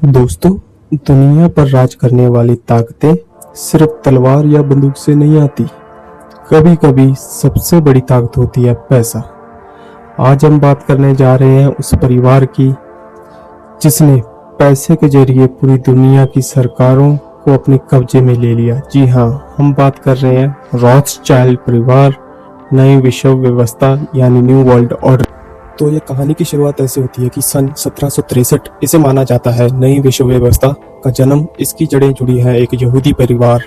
दोस्तों, दुनिया पर राज करने वाली ताकतें सिर्फ तलवार या बंदूक से नहीं आती। कभी कभी सबसे बड़ी ताकत होती है पैसा। आज हम बात करने जा रहे हैं उस परिवार की जिसने पैसे के जरिए पूरी दुनिया की सरकारों को अपने कब्जे में ले लिया। जी हाँ, हम बात कर रहे हैं रॉथस्चाइल्ड परिवार, नई विश्व व्यवस्था यानी न्यू वर्ल्ड ऑर्डर। तो ये कहानी की शुरुआत ऐसे होती है कि सन 1763 इसे माना जाता है नई विश्व व्यवस्था का जन्म। इसकी जड़ें जुड़ी हैं एक यहूदी परिवार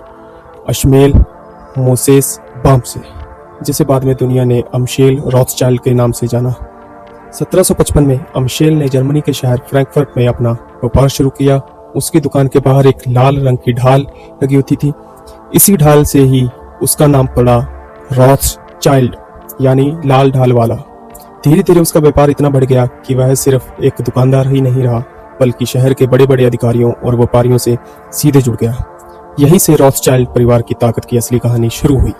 अश्मेल मोसेस बाम से, जिसे बाद में दुनिया ने अमशेल रॉथस्चाइल्ड के नाम से जाना। 1755 में अमशेल ने जर्मनी के शहर फ्रैंकफर्ट में अपना व्यापार शुरू किया। उसकी दुकान के बाहर एक लाल रंग की ढाल लगी होती थी। इसी ढाल से ही उसका नाम पड़ा रॉथस्चाइल्ड यानी लाल ढाल वाला। धीरे धीरे उसका व्यापार इतना बढ़ गया कि वह सिर्फ एक दुकानदार ही नहीं रहा, बल्कि शहर के बड़े बड़े अधिकारियों और व्यापारियों से सीधे जुड़ गया। यहीं से रॉथस्चाइल्ड परिवार की ताकत की असली कहानी शुरू हुई।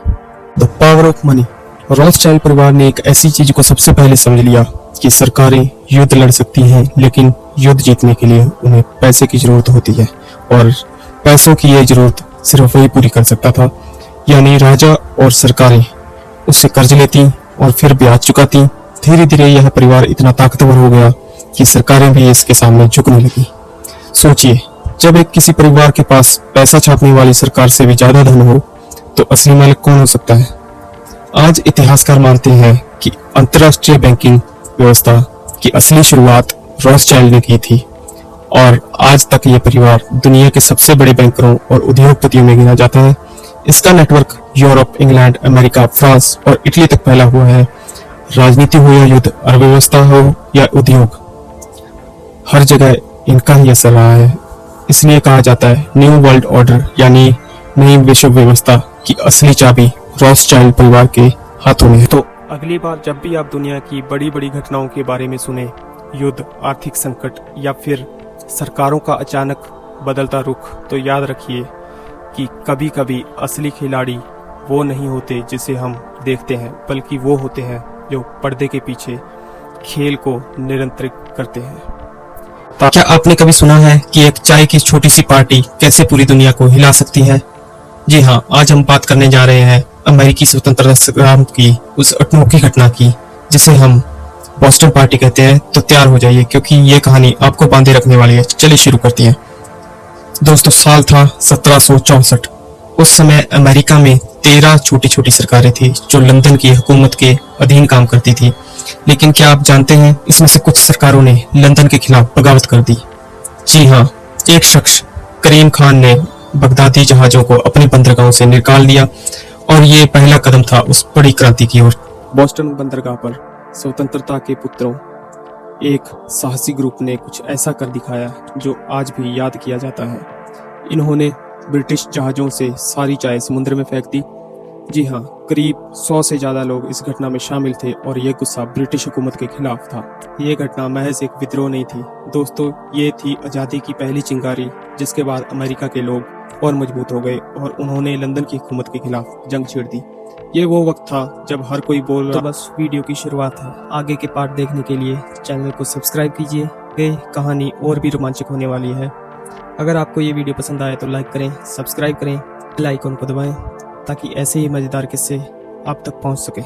The power of money. Rothschild परिवार ने एक ऐसी चीज को सबसे पहले समझ लिया कि सरकारें युद्ध लड़ सकती हैं, लेकिन युद्ध जीतने के लिए उन्हें पैसे की जरूरत होती है, और पैसों की यह जरूरत सिर्फ वही पूरी कर सकता था। यानी राजा और सरकारें उससे कर्ज लेती और फिर ब्याज चुकाती। धीरे धीरे यह परिवार इतना ताकतवर हो गया कि सरकारें भी इसके सामने झुकने लगी। सोचिए, जब एक किसी परिवार के पास पैसा छापने वाली सरकार से भी ज्यादा धन हो, तो असली मालिक कौन हो सकता है? आज इतिहासकार मानते हैं कि अंतरराष्ट्रीय बैंकिंग व्यवस्था की असली शुरुआत रॉथस्चाइल्ड ने की थी, और आज तक यह परिवार दुनिया के सबसे बड़े बैंकरों और उद्योगपतियों में गिना जाता है। इसका network Europe, England, America, France और इटली तक फैला हुआ है। राजनीति हो या युद्ध, अर्थव्यवस्था हो या उद्योग, हर जगह इनका ही असर रहा है। इसलिए कहा जाता है न्यू वर्ल्ड ऑर्डर यानी नई विश्व व्यवस्था की असली चाबी रॉथस्चाइल्ड परिवार के हाथों में है। तो अगली बार जब भी आप दुनिया की बड़ी बड़ी घटनाओं के बारे में सुने, युद्ध, आर्थिक संकट या फिर सरकारों का अचानक बदलता रुख, तो याद रखिए कि कभी कभी असली खिलाड़ी वो नहीं होते जिसे हम देखते हैं, बल्कि वो होते हैं जो पर्दे के पीछे खेल को नियंत्रित करते हैं। क्या आपने कभी सुना है कि एक चाय की छोटी सी पार्टी कैसे पूरी दुनिया को हिला सकती है? जी हाँ, आज हम बात करने जा रहे हैं अमेरिकी स्वतंत्रता संग्राम की उस अनोखी घटना की जिसे हम बॉस्टन पार्टी कहते हैं। तो तैयार हो जाइए, क्योंकि ये कहानी आपको बांधे रखने वाली है। चलिए शुरू करते हैं। दोस्तों, साल था 1764। उस समय अमेरिका में 13 छोटी छोटी सरकारें थी जो लंदन की हुकूमत के अधीन काम करती थी। लेकिन क्या आप जानते हैं, इसमें से कुछ सरकारों ने लंदन के खिलाफ बगावत कर दी। जी हाँ, एक शख्स करीम खान ने बगदादी जहाजों को अपनी बंदरगाहों से निकाल दिया, और ये पहला कदम था उस बड़ी क्रांति की ओर। बॉस्टन बंदरगाह पर स्वतंत्रता के पुत्रों एक साहसी ग्रुप ने कुछ ऐसा कर दिखाया जो आज भी याद किया जाता है। इन्होंने ब्रिटिश जहाजों से सारी चाय समुद्र में फेंक दी। जी हाँ, करीब 100 से ज्यादा लोग इस घटना में शामिल थे, और ये गुस्सा ब्रिटिश हुकूमत के खिलाफ था। ये घटना महज एक विद्रोह नहीं थी दोस्तों, ये थी आजादी की पहली चिंगारी, जिसके बाद अमेरिका के लोग और मजबूत हो गए और उन्होंने लंदन की हुकूमत के खिलाफ जंग छेड़ दी। ये वो वक्त था जब हर कोई बोल रहा। तो बस वीडियो की शुरुआत है। आगे के पार्ट देखने के लिए चैनल को सब्सक्राइब कीजिए। ये कहानी और भी रोमांचक होने वाली है। अगर आपको ये वीडियो पसंद आए तो लाइक करें, सब्सक्राइब करें, बेल आइकन को दबाएं, ताकि ऐसे ही मजेदार किस्से आप तक पहुंच सके।